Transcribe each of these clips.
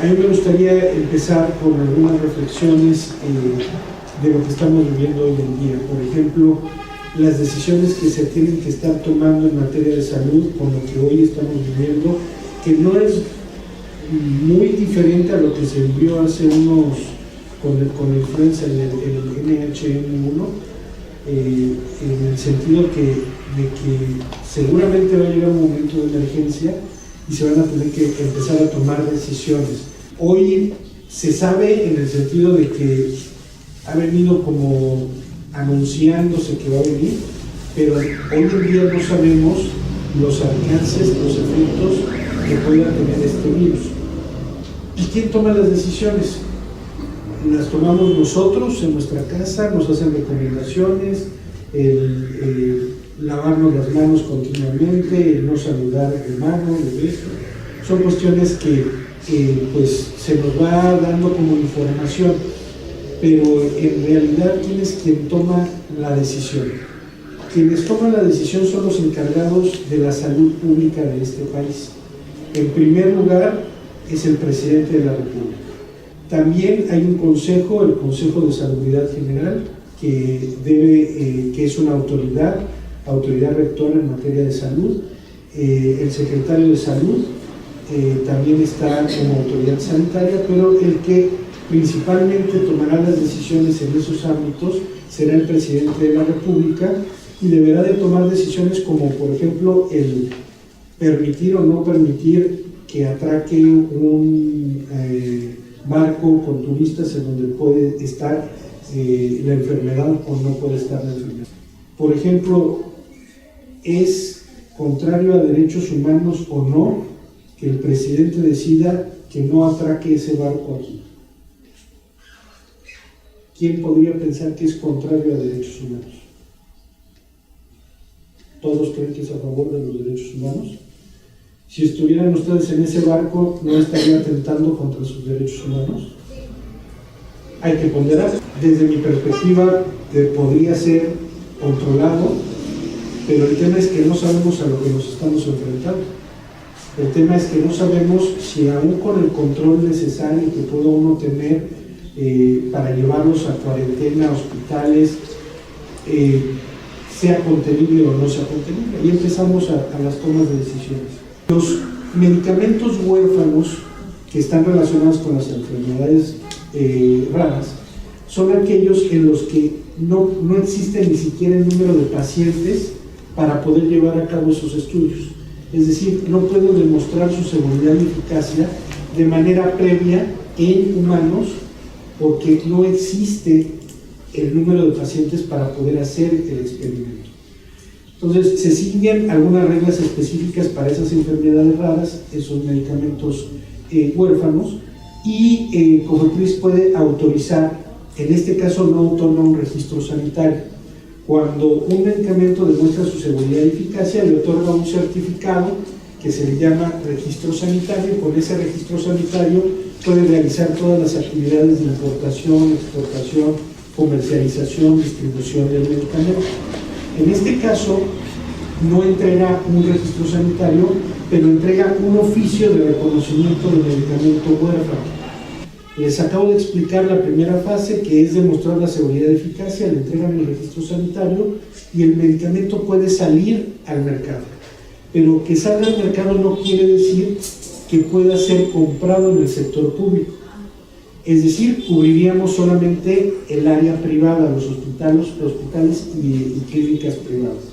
A mí me gustaría empezar con algunas reflexiones de lo que estamos viviendo hoy en día. Por ejemplo, las decisiones que se tienen que estar tomando en materia de salud con lo que hoy estamos viviendo, que no es muy diferente a lo que se vivió hace unos, con la influenza del NH1, en el sentido de que seguramente va a llegar un momento de emergencia y se van a tener que empezar a tomar decisiones. Hoy se sabe en el sentido de que ha venido como anunciándose que va a venir, pero hoy en día no sabemos los alcances, los efectos que pueda tener este virus. ¿Y quién toma las decisiones? Las tomamos nosotros en nuestra casa, nos hacen recomendaciones, lavarnos las manos continuamente, el no saludar de mano, de beso. Son cuestiones que pues se nos va dando como información, pero en realidad ¿quién es quien toma la decisión? Quienes toman la decisión son los encargados de la salud pública de este país. En primer lugar es el presidente de la República. También hay un consejo, el Consejo de Salubridad General, que es una autoridad rectora en materia de salud. El secretario de Salud también está como autoridad sanitaria, pero el que principalmente tomará las decisiones en esos ámbitos será el presidente de la República, y deberá de tomar decisiones como, por ejemplo, el permitir o no permitir que atraque un barco con turistas en donde puede estar la enfermedad o no puede estar la enfermedad. Por ejemplo, ¿es contrario a derechos humanos o no que el presidente decida que no atraque ese barco aquí? ¿Quién podría pensar que es contrario a derechos humanos? ¿Todos creen que es a favor de los derechos humanos? Si estuvieran ustedes en ese barco, ¿no estaría atentando contra sus derechos humanos? Hay que ponderar. Desde mi perspectiva, podría ser controlado, pero el tema es que no sabemos a lo que nos estamos enfrentando. El tema es que no sabemos si aún con el control necesario que pueda uno tener para llevarlos a cuarentena, a hospitales, sea contenible o no sea contenible. Y empezamos a las tomas de decisiones. Los medicamentos huérfanos que están relacionados con las enfermedades raras son aquellos en los que no existe ni siquiera el número de pacientes para poder llevar a cabo esos estudios. Es decir, no pueden demostrar su seguridad y eficacia de manera previa en humanos porque no existe el número de pacientes para poder hacer el experimento. Entonces, se siguen algunas reglas específicas para esas enfermedades raras, esos medicamentos huérfanos, y COFEPRIS puede autorizar, en este caso no otorga un registro sanitario. Cuando un medicamento demuestra su seguridad y eficacia, le otorga un certificado que se le llama registro sanitario, y con ese registro sanitario puede realizar todas las actividades de importación, exportación, comercialización, distribución del medicamento. En este caso, no entrega un registro sanitario, pero entrega un oficio de reconocimiento del medicamento huérfano. Les acabo de explicar la primera fase, que es demostrar la seguridad y eficacia, le entregan el registro sanitario y el medicamento puede salir al mercado. Pero que salga al mercado no quiere decir que pueda ser comprado en el sector público. Es decir, cubriríamos solamente el área privada, los hospitales y clínicas privadas.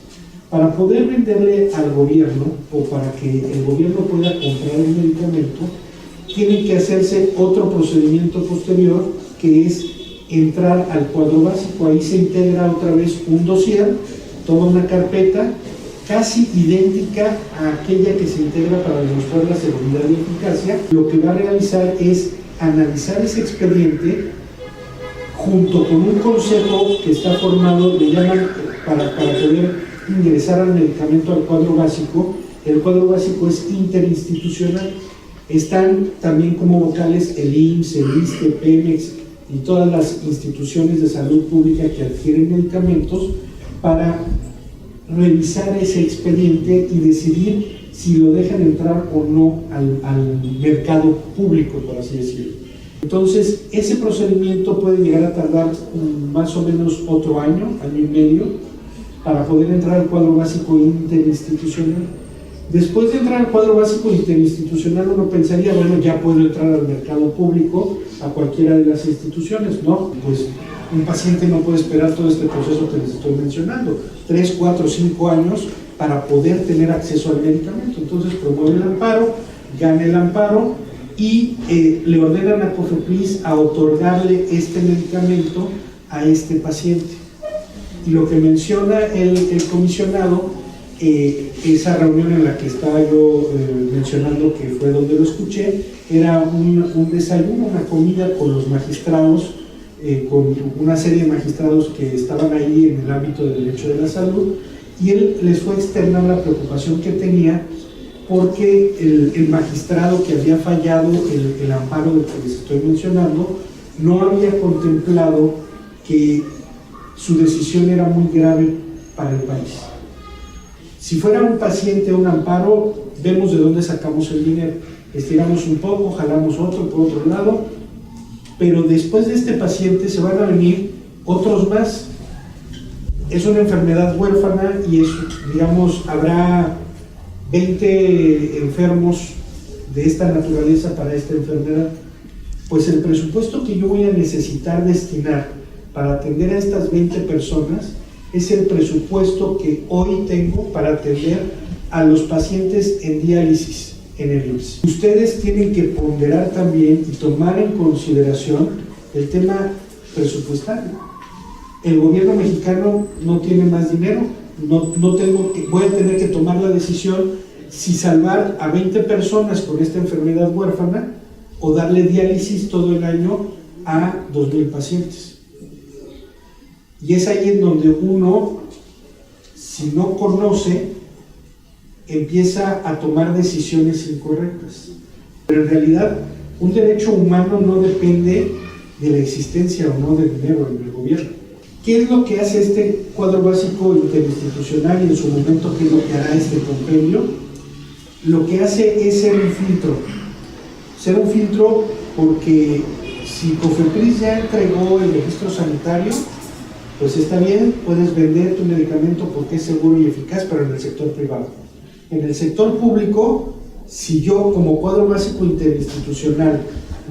Para poder venderle al gobierno o para que el gobierno pueda comprar el medicamento, tiene que hacerse otro procedimiento posterior, que es entrar al cuadro básico. Ahí se integra otra vez un dossier, toda una carpeta casi idéntica a aquella que se integra para demostrar la seguridad y eficacia. Lo que va a realizar es analizar ese expediente junto con un consejo que está formado, le llaman, para poder ingresar al medicamento al cuadro básico. El cuadro básico es interinstitucional. Están también como vocales el IMSS, el ISSSTE, Pemex y todas las instituciones de salud pública que adquieren medicamentos para revisar ese expediente y decidir si lo dejan entrar o no al mercado público, por así decirlo. Entonces, ese procedimiento puede llegar a tardar más o menos otro año, año y medio, para poder entrar al cuadro básico interinstitucional. Después de entrar al cuadro básico interinstitucional, uno pensaría, bueno, ya puedo entrar al mercado público, a cualquiera de las instituciones. No, pues un paciente no puede esperar todo este proceso que les estoy mencionando, 3, 4, 5 años para poder tener acceso al medicamento. Entonces promueve el amparo, gana el amparo y le ordenan a COFEPRIS a otorgarle este medicamento a este paciente. Y lo que menciona el comisionado, esa reunión en la que estaba yo mencionando, que fue donde lo escuché, era un desayuno, una comida con los magistrados, con una serie de magistrados que estaban ahí en el ámbito del derecho de la salud, y él les fue a externar la preocupación que tenía porque el magistrado que había fallado el amparo del que les estoy mencionando no había contemplado que su decisión era muy grave para el país. Si fuera un paciente un amparo, vemos de dónde sacamos el dinero, estiramos un poco, jalamos otro por otro lado, pero después de este paciente se van a venir otros más. Es una enfermedad huérfana y es, digamos, habrá 20 enfermos de esta naturaleza para esta enfermedad. Pues el presupuesto que yo voy a necesitar destinar para atender a estas 20 personas es el presupuesto que hoy tengo para atender a los pacientes en diálisis en el IMSS. Ustedes tienen que ponderar también y tomar en consideración el tema presupuestario. El gobierno mexicano no tiene más dinero, voy a tener que tomar la decisión si salvar a 20 personas con esta enfermedad huérfana o darle diálisis todo el año a 2,000 pacientes. Y es ahí en donde uno, si no conoce, empieza a tomar decisiones incorrectas. Pero en realidad, un derecho humano no depende de la existencia o no del dinero en el gobierno. ¿Qué es lo que hace este cuadro básico interinstitucional y en su momento qué es lo que hará este compendio? Lo que hace es ser un filtro. Ser un filtro porque si COFEPRIS ya entregó el registro sanitario, pues está bien, puedes vender tu medicamento porque es seguro y eficaz, pero en el sector privado. En el sector público, si yo como cuadro básico interinstitucional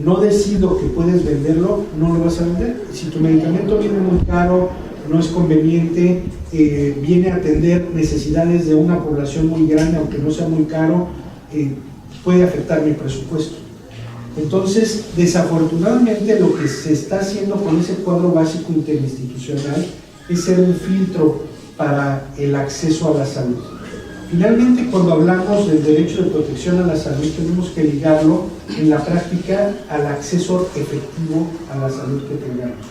no decido que puedes venderlo, no lo vas a vender. Si tu medicamento viene muy caro, no es conveniente, viene a atender necesidades de una población muy grande, aunque no sea muy caro, puede afectar mi presupuesto. Entonces, desafortunadamente, lo que se está haciendo con ese cuadro básico interinstitucional es ser un filtro para el acceso a la salud. Finalmente, cuando hablamos del derecho de protección a la salud, tenemos que ligarlo en la práctica al acceso efectivo a la salud que tengamos.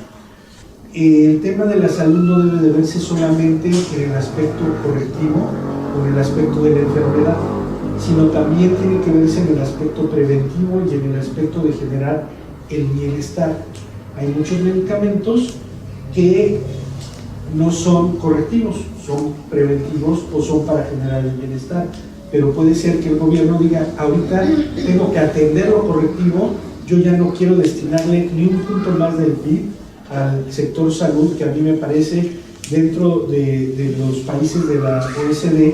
El tema de la salud no debe de verse solamente en el aspecto correctivo o en el aspecto de la enfermedad, sino también tiene que verse en el aspecto preventivo y en el aspecto de generar el bienestar. Hay muchos medicamentos que no son correctivos, son preventivos o son para generar el bienestar, pero puede ser que el gobierno diga, ahorita tengo que atender lo correctivo, yo ya no quiero destinarle ni un punto más del PIB al sector salud, que a mí me parece, dentro de los países de la OECD,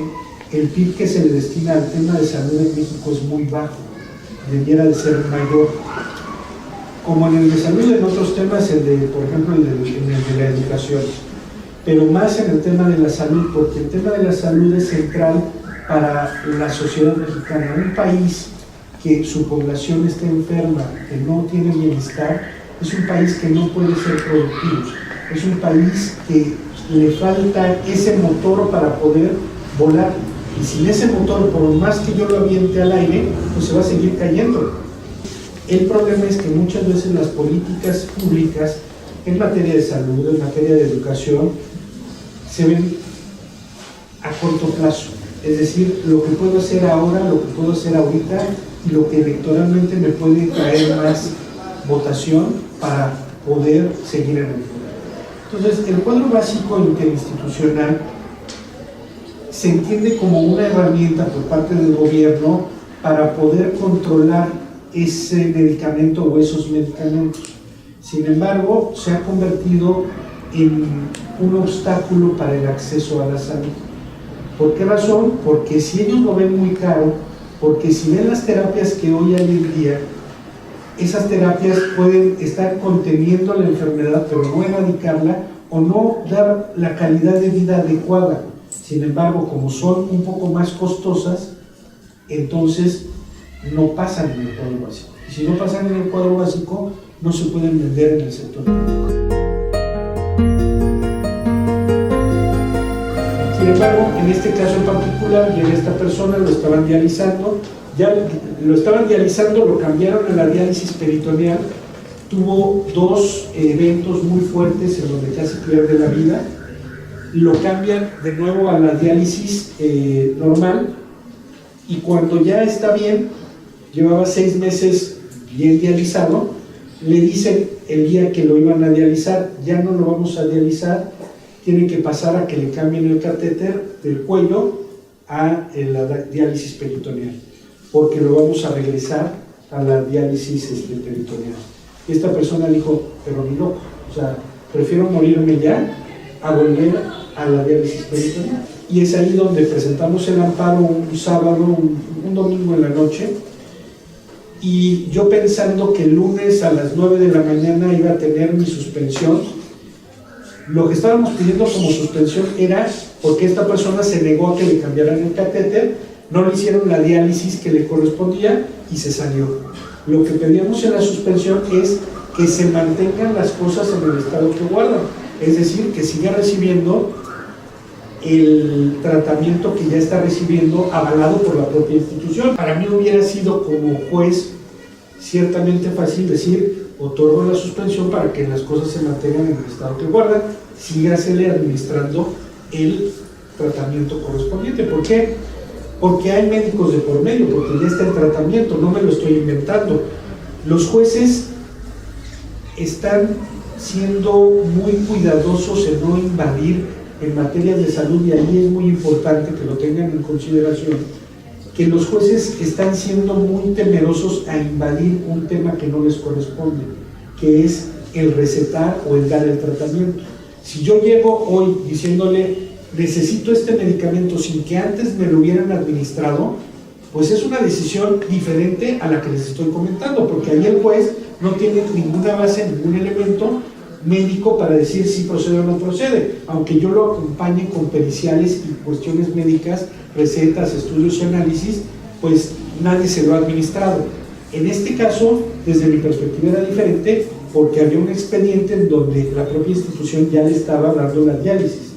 el PIB que se le destina al tema de salud en México es muy bajo, debiera de ser mayor. Como en el de salud, en otros temas, por ejemplo, en el de la educación, pero más en el tema de la salud, porque el tema de la salud es central para la sociedad mexicana. Un país que su población esté enferma, que no tiene bienestar, es un país que no puede ser productivo, es un país que le falta ese motor para poder volar, y sin ese motor, por más que yo lo aviente al aire, pues se va a seguir cayendo. El problema es que muchas veces las políticas públicas en materia de salud, en materia de educación, se ven a corto plazo, es decir, lo que puedo hacer ahora, lo que puedo hacer ahorita y lo que electoralmente me puede traer más votación para poder seguir en el poder. Entonces, el cuadro básico interinstitucional se entiende como una herramienta por parte del gobierno para poder controlar ese medicamento o esos medicamentos. Sin embargo, se ha convertido en un obstáculo para el acceso a la salud. ¿Por qué razón? Porque si ellos lo ven muy caro, porque si ven las terapias que hoy hay en día, esas terapias pueden estar conteniendo la enfermedad, pero no erradicarla o no dar la calidad de vida adecuada. Sin embargo, como son un poco más costosas, entonces no pasan en el cuadro básico. Y si no pasan en el cuadro básico, no se pueden vender en el sector público. Sin embargo, en este caso en particular, llega esta persona, lo estaban dializando, lo cambiaron a la diálisis peritoneal, tuvo 2 eventos muy fuertes en donde casi pierde la vida, lo cambian de nuevo a la diálisis normal, y cuando ya está bien, llevaba 6 meses bien dializado, le dicen el día que lo iban a dializar, ya no lo vamos a dializar, tiene que pasar a que le cambien el catéter del cuello a la diálisis peritoneal, porque lo vamos a regresar a la diálisis peritoneal. Y esta persona dijo, pero ni loco, o sea, prefiero morirme ya a volver a la diálisis peritoneal. Y es ahí donde presentamos el amparo un sábado, un domingo en la noche, y yo pensando que el lunes a las 9 de la mañana iba a tener mi suspensión. Lo que estábamos pidiendo como suspensión era porque esta persona se negó a que le cambiaran el catéter, no le hicieron la diálisis que le correspondía y se salió. Lo que pedíamos en la suspensión es que se mantengan las cosas en el estado que guardan, es decir, que siga recibiendo el tratamiento que ya está recibiendo avalado por la propia institución. Para mí hubiera sido como juez ciertamente fácil decir, otorgo la suspensión para que las cosas se mantengan en el estado que guardan, sígasele administrando el tratamiento correspondiente. ¿Por qué? Porque hay médicos de por medio, porque ya está el tratamiento, no me lo estoy inventando. Los jueces están siendo muy cuidadosos en no invadir en materias de salud, y ahí es muy importante que lo tengan en consideración, que los jueces están siendo muy temerosos a invadir un tema que no les corresponde, que es el recetar o el dar el tratamiento. Si yo llego hoy diciéndole, necesito este medicamento sin que antes me lo hubieran administrado, pues es una decisión diferente a la que les estoy comentando, porque ahí el juez no tiene ninguna base, ningún elemento médico para decir si procede o no procede, aunque yo lo acompañe con periciales y cuestiones médicas, recetas, estudios y análisis, pues nadie se lo ha administrado. En este caso, desde mi perspectiva era diferente, porque había un expediente en donde la propia institución ya le estaba dando la diálisis.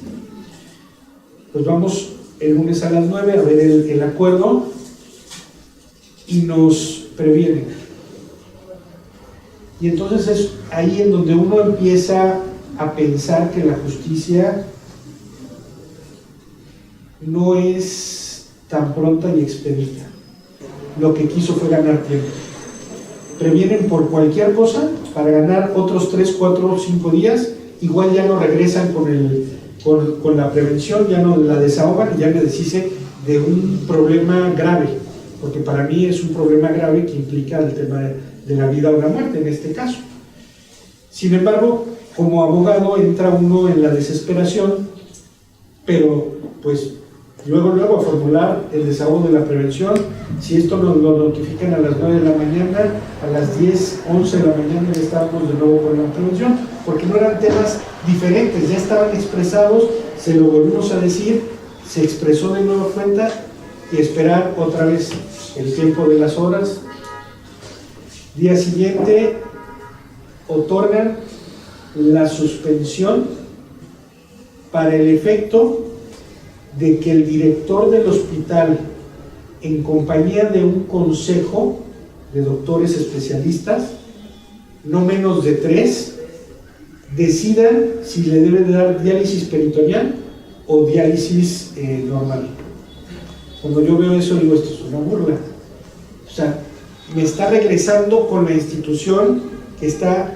Pues vamos el lunes a las 9 a ver el acuerdo y nos previenen. Y entonces es ahí en donde uno empieza a pensar que la justicia no es tan pronta y expedita. Lo que quiso fue ganar tiempo. Previenen por cualquier cosa para ganar otros 3, 4, 5 días, igual ya no regresan con la prevención, ya no la desahogan y ya me deshice de un problema grave, porque para mí es un problema grave que implica el tema de la vida o la muerte en este caso. Sin embargo, como abogado entra uno en la desesperación, pero pues luego a formular el desahogo de la prevención. Si esto nos lo notifican a las 9 de la mañana, a las 10, 11 de la mañana ya estábamos de nuevo con la prevención, porque no eran temas diferentes, ya estaban expresados, se lo volvimos a decir, se expresó de nueva cuenta y esperar otra vez el tiempo de las horas. Día siguiente otorgan la suspensión para el efecto de que el director del hospital, en compañía de un consejo de doctores especialistas, no menos de 3, decidan si le debe de dar diálisis peritoneal o diálisis normal. Cuando yo veo eso digo, esto es una burla. O sea, me está regresando con la institución que está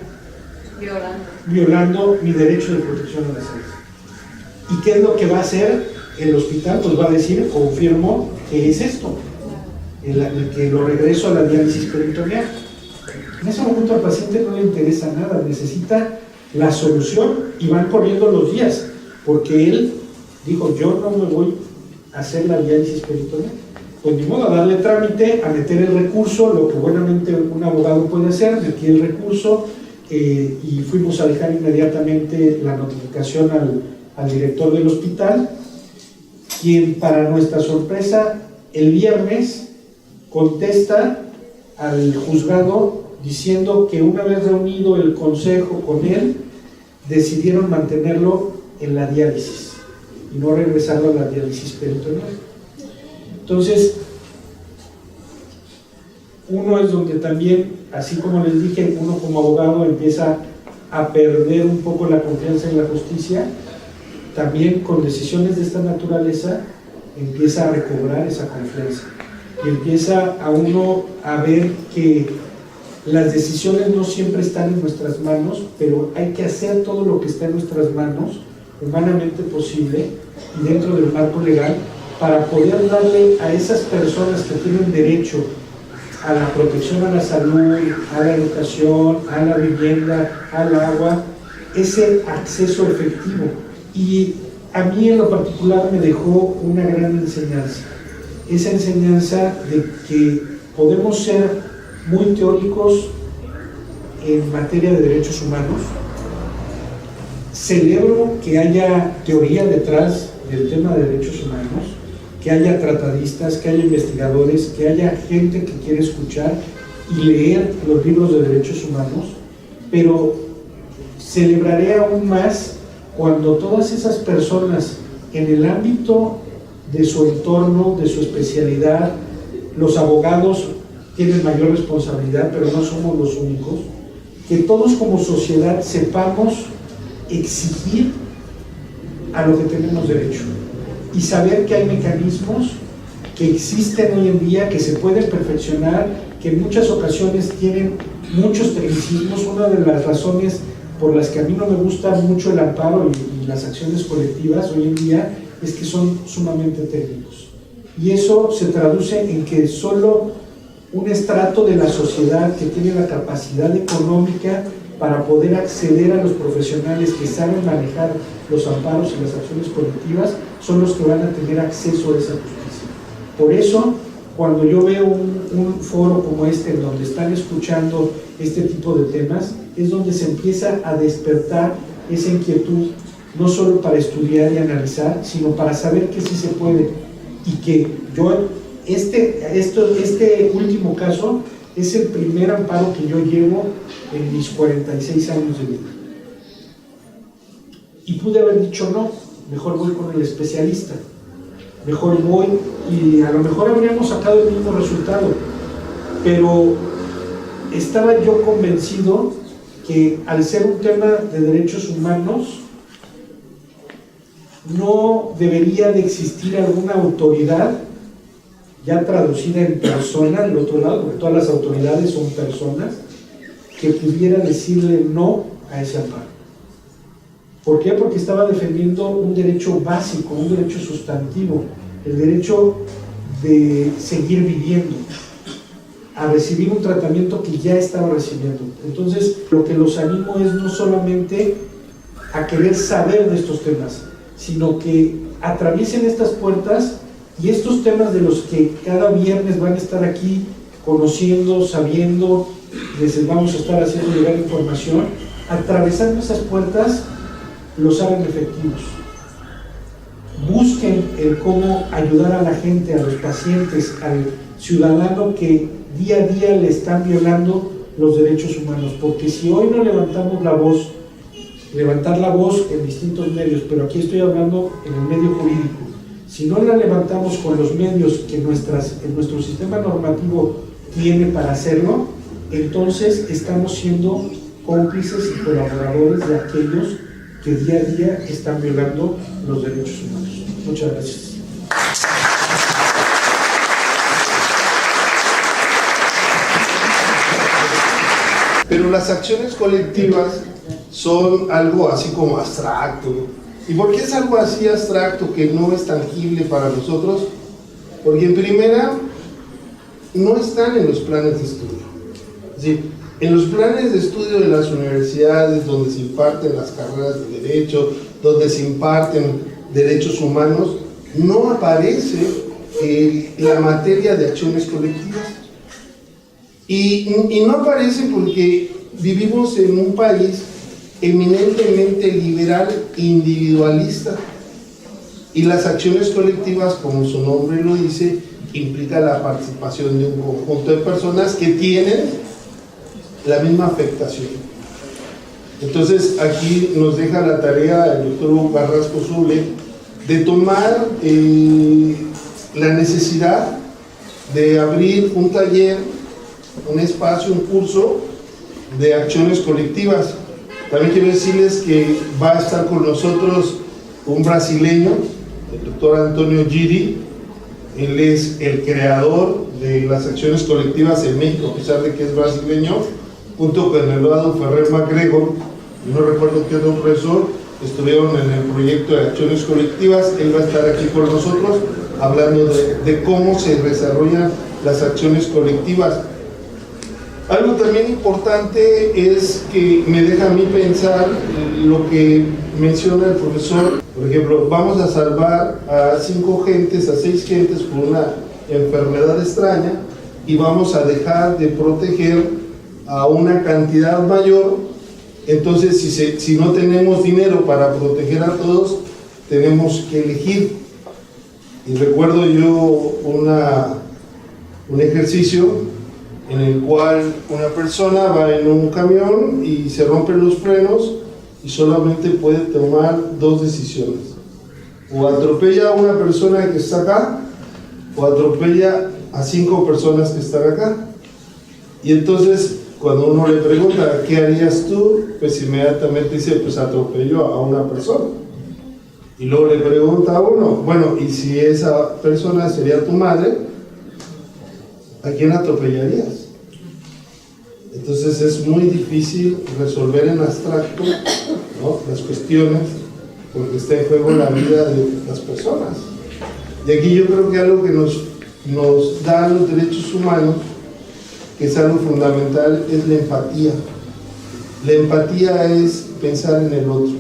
violando mi derecho de protección a la salud. ¿Y qué es lo que va a hacer? el hospital pues va a decir, confirmo que es esto, que lo regreso a la diálisis peritoneal. En ese momento al paciente no le interesa nada, necesita la solución y van corriendo los días, porque él dijo, yo no me voy a hacer la diálisis peritoneal. Pues ni modo, a darle trámite, a meter el recurso, lo que buenamente un abogado puede hacer, metí el recurso y fuimos a dejar inmediatamente la notificación al director del hospital, quien para nuestra sorpresa el viernes contesta al juzgado diciendo que una vez reunido el consejo con él, decidieron mantenerlo en la diálisis y no regresarlo a la diálisis peritoneal. Entonces, uno es donde también, así como les dije, uno como abogado empieza a perder un poco la confianza en la justicia, también con decisiones de esta naturaleza empieza a recobrar esa confianza y empieza a uno a ver que las decisiones no siempre están en nuestras manos, pero hay que hacer todo lo que está en nuestras manos, humanamente posible y dentro del marco legal, para poder darle a esas personas que tienen derecho a la protección a la salud, a la educación, a la vivienda, al agua, ese acceso efectivo. Y a mí en lo particular me dejó una gran enseñanza, esa enseñanza de que podemos ser muy teóricos en materia de derechos humanos. Celebro que haya teoría detrás del tema de derechos humanos, que haya tratadistas, que haya investigadores, que haya gente que quiere escuchar y leer los libros de derechos humanos, pero celebraré aún más cuando todas esas personas en el ámbito de su entorno, de su especialidad, los abogados tienen mayor responsabilidad, pero no somos los únicos, que todos como sociedad sepamos exigir a lo que tenemos derecho y saber que hay mecanismos que existen hoy en día, que se pueden perfeccionar, que en muchas ocasiones tienen muchos tecnicismos. Una de las razones por las que a mí no me gusta mucho el amparo y las acciones colectivas hoy en día es que son sumamente técnicos, y eso se traduce en que solo un estrato de la sociedad que tiene la capacidad económica para poder acceder a los profesionales que saben manejar los amparos y las acciones colectivas son los que van a tener acceso a esa justicia. Por eso, cuando yo veo un foro como este, en donde están escuchando este tipo de temas, es donde se empieza a despertar esa inquietud, no solo para estudiar y analizar, sino para saber que sí se puede, y que yo, este último caso es el primer amparo que yo llevo en mis 46 años de vida. Y pude haber dicho no, mejor voy con el especialista, mejor voy, y a lo mejor habríamos sacado el mismo resultado, pero estaba yo convencido que al ser un tema de derechos humanos no debería de existir alguna autoridad ya traducida en persona del otro lado, porque todas las autoridades son personas, que pudiera decirle no a ese amparo. ¿Por qué? Porque estaba defendiendo un derecho básico, un derecho sustantivo, el derecho de seguir viviendo, a recibir un tratamiento que ya estaba recibiendo. Entonces, lo que los animo es no solamente a querer saber de estos temas, sino que atraviesen estas puertas y estos temas de los que cada viernes van a estar aquí conociendo, sabiendo, les vamos a estar haciendo llegar información, atravesando esas puertas los hagan efectivos. Busquen el cómo ayudar a la gente, a los pacientes, al ciudadano que día a día le están violando los derechos humanos, porque si hoy no levantamos la voz, levantar la voz en distintos medios, pero aquí estoy hablando en el medio jurídico, si no la levantamos con los medios que nuestro sistema normativo tiene para hacerlo, entonces estamos siendo cómplices y colaboradores de aquellos que día a día están violando los derechos humanos. Muchas gracias. Pero las acciones colectivas son algo así como abstracto, ¿Y por qué es algo así abstracto que no es tangible para nosotros? Porque en primera, no están en los planes de estudio. Es decir, en los planes de estudio de las universidades donde se imparten las carreras de Derecho, donde se imparten derechos humanos, no aparece la materia de acciones colectivas. Y no aparece porque vivimos en un país eminentemente liberal e individualista, y las acciones colectivas, como su nombre lo dice, implica la participación de un conjunto de personas que tienen la misma afectación. Entonces aquí nos deja la tarea el doctor Hugo Carrasco Zule de tomar la necesidad de abrir un taller, un espacio, un curso de acciones colectivas. También quiero decirles que va a estar con nosotros un brasileño, el doctor Antonio Giri. Él es el creador de las acciones colectivas en México, a pesar de que es brasileño, junto con Eduardo Ferrer MacGregor, no recuerdo qué otro profesor, estuvieron en el proyecto de acciones colectivas. Él va a estar aquí con nosotros hablando de cómo se desarrollan las acciones colectivas. Algo también importante es que me deja a mí pensar lo que menciona el profesor. Por ejemplo, vamos a salvar a 5 gentes, a 6 gentes por una enfermedad extraña, y vamos a dejar de proteger a una cantidad mayor. Entonces, si no tenemos dinero para proteger a todos, tenemos que elegir. Y recuerdo yo un ejercicio en el cual una persona va en un camión y se rompen los frenos y solamente puede tomar 2 decisiones: o atropella a una persona que está acá, o atropella a 5 personas que están acá. Y entonces, cuando uno le pregunta ¿qué harías tú?, pues inmediatamente dice, pues atropello a una persona. Y luego le pregunta a uno, bueno, y si esa persona sería tu madre, ¿a quién atropellarías? Entonces es muy difícil resolver en abstracto, ¿no?, las cuestiones, porque está en juego la vida de las personas. Y aquí yo creo que algo que nos da los derechos humanos, que es algo fundamental, es la empatía. La empatía es pensar en el otro.